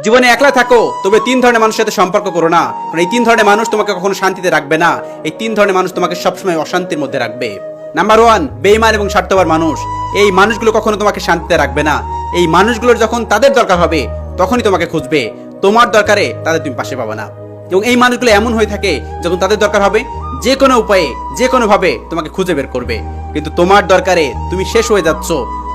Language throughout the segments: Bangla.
জীবনে একলা থাকো, তবে 3 ধরনের মানুষের সাথে সম্পর্ক করো না, কারণ এই 3 ধরনের মানুষ তোমাকে কখনো শান্তিতে রাখবে না। এই 3 ধরনের মানুষ তোমাকে সবসময় অশান্তির মধ্যে রাখবে। নাম্বার 1, বেঈমান এবং স্বার্থপর মানুষ। এই মানুষগুলো কখনো তোমাকে শান্তিতে রাখবে না। এই মানুষগুলোর যখন তাদের দরকার হবে তখনই তোমাকে খুঁজবে, তোমার দরকারে তাদের তুমি পাশে পাবে না। এবং এই মানুষগুলো এমন হয়ে থাকে, যখন তাদের দরকার হবে যে কোনো উপায়ে যে কোনো ভাবে তোমাকে খুঁজে বের করবে, কিন্তু তোমার দরকারে তুমি শেষ হয়ে যাচ্ছ,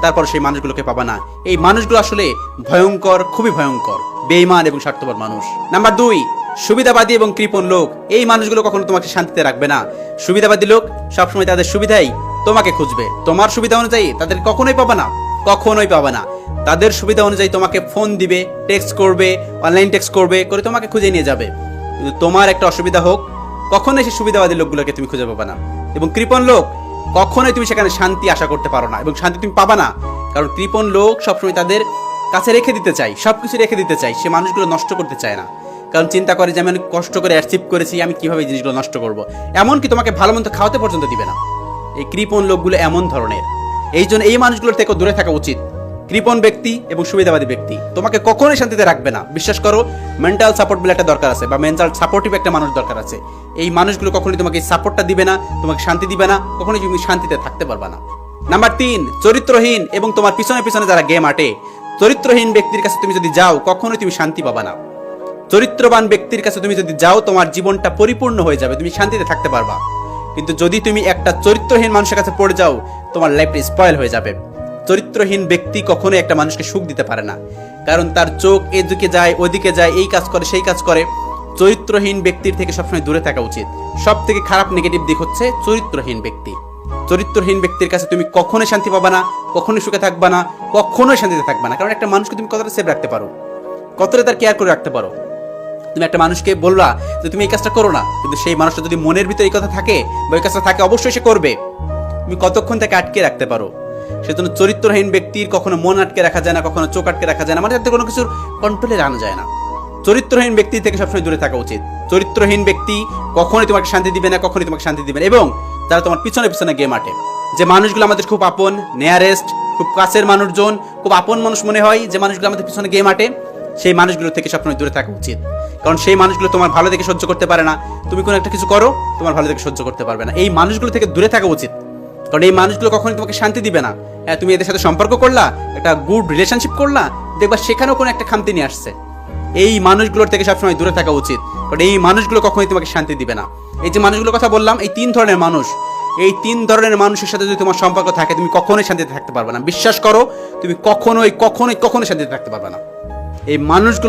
তারপর সেই মানুষগুলোকে পাবা না। এই মানুষগুলো আসলে ভয়ঙ্কর, খুবই ভয়ঙ্কর, বেঈমান এবং স্বার্থপর মানুষ। নাম্বার 2, সুবিধাবাদী এবং কৃপণ লোক। এই মানুষগুলো কখনো তোমাকে শান্তিতে রাখবে না। সুবিধাবাদী লোক সবসময় তাদের সুবিধাই তোমাকে খুঁজবে, তোমার সুবিধা অনুযায়ী তাদের কখনোই পাবা না, কখনোই পাবা না। তাদের সুবিধা অনুযায়ী তোমাকে ফোন দিবে, টেক্সট করবে, অনলাইন টেক্সট করবে, করে তোমাকে খুঁজে নিয়ে যাবে। কিন্তু তোমার একটা অসুবিধা হোক, কখনোই সেই সুবিধাবাদী লোকগুলোকে তুমি খুঁজে পাবা না। এবং কৃপণ লোক, কখনোই তুমি সেখানে শান্তি আশা করতে পারো না এবং শান্তি তুমি পাবা না। কারণ কৃপণ লোক সবসময় তাদের কাছে রেখে দিতে চায়, সবকিছু রেখে দিতে চায়, সে মানুষগুলো নষ্ট করতে চায় না। কারণ চিন্তা করে যে আমি অনেক কষ্ট করে অ্যাচিভ করেছি, আমি কিভাবে এই জিনিসগুলো নষ্ট করবো। এমনকি তোমাকে ভালো মন্দ খাওয়াতে পর্যন্ত দিবে না। এই কৃপণ লোকগুলো এমন ধরনের, এই জন্য এই মানুষগুলোর থেকে দূরে থাকা উচিত। কৃপণ ব্যক্তি এবং সুবিধাবাদী ব্যক্তি তোমাকে কখনোই শান্তিতে রাখবে না। বিশ্বাস করো, মেন্টাল সাপোর্ট বলে একটা দরকার আছে, বা মেন্টাল সাপোর্টিভ একটা মানুষ দরকার আছে। এই মানুষগুলো কখনোই তোমাকে এই সাপোর্টটা দিবে না, তোমাকে শান্তি দিবে না, কখনোই তুমি শান্তিতে থাকতে পারবে না। নাম্বার 3, চরিত্রহীন এবং তোমার পিছনে পিছনে যারা গেম আটে। চরিত্রহীন ব্যক্তির কাছে তুমি যদি যাও, কখনোই তুমি শান্তি পাবা না। চরিত্রবান ব্যক্তির কাছে তুমি যদি যাও, তোমার জীবনটা পরিপূর্ণ হয়ে যাবে, তুমি শান্তিতে থাকতে পারবা। কিন্তু যদি তুমি একটা চরিত্রহীন মানুষের কাছে পড়ে যাও, তোমার লাইফটা স্পয়েল হয়ে যাবে। চরিত্রহীন ব্যক্তি কখনোই একটা মানুষকে সুখ দিতে পারে না, কারণ তার চোখ এদিকে যায় ওদিকে যায়, এই কাজ করে সেই কাজ করে। চরিত্রহীন ব্যক্তির থেকে সবসময় দূরে থাকা উচিত। সব থেকে খারাপ নেগেটিভ দিক হচ্ছে চরিত্রহীন ব্যক্তি। চরিত্রহীন ব্যক্তির কাছে তুমি কখনোই শান্তি পাবা না, কখনোই সুখে থাকবা না, কখনোই শান্তিতে থাকবা না। কারণ একটা মানুষকে তুমি কতটা সেভ রাখতে পারো, কতটা তার কেয়ার করে রাখতে পারো। তুমি একটা মানুষকে বললা যে তুমি এই কাজটা করো না, কিন্তু সেই মানুষটা যদি মনের ভিতরে এই কথা থাকে বা এই কাজটা থাকে, অবশ্যই সে করবে। তুমি কতক্ষণ তাকে আটকে রাখতে পারো। সেজন্য চরিত্রহীন ব্যক্তির কখনো মন আটকে রাখা যায় না, কখনো চোখ আটকে রাখা যায় না, মানে তাদের কোনো কিছুর কন্ট্রোলে আনা যায় না। চরিত্রহীন ব্যক্তি থেকে সবসময় দূরে থাকা উচিত। চরিত্রহীন ব্যক্তি কখনোই তোমাকে শান্তি দিবে না, কখনোই তোমাকে শান্তি দিবে না। এবং যারা তোমার পিছনে পিছনে গেম আটে, যে মানুষগুলো আমাদের খুব আপন, নিয়ারেস্ট, খুব কাছের মানুষজন, খুব আপন মানুষ মনে হয়, যে মানুষগুলো আমাদের পিছনে গেম আটে, সেই মানুষগুলো থেকে সবসময় দূরে থাকা উচিত। কারণ সেই মানুষগুলো তোমার ভালো দেখে সহ্য করতে পারে না। তুমি কোনো একটা কিছু করো, তোমার ভালো দেখে সহ্য করতে পারবে না। এই মানুষগুলো থেকে দূরে থাকা উচিত, কারণ এই মানুষগুলো কখনোই তোমাকে শান্তি দিবে না। হ্যাঁ, তুমি এদের সাথে সম্পর্ক করলা, একটা গুড রিলেশনশিপ করলা, দেখবা সেখানেও কোনো একটা খামতি নিয়ে আসছে। এই মানুষগুলোর থেকে সবসময় দূরে থাকা উচিত, কারণ এই মানুষগুলো কখনোই তোমাকে শান্তি দিবে না। এই যে মানুষগুলোর কথা বললাম, এই 3 ধরনের মানুষ, এই 3 ধরনের মানুষের সাথে যদি তোমার সম্পর্ক থাকে, তুমি কখনোই শান্তিতে থাকতে পারবে না। বিশ্বাস করো, তুমি কখনোই কখনোই কখনোই শান্তিতে থাকতে পারবে না। এই মানুষগুলো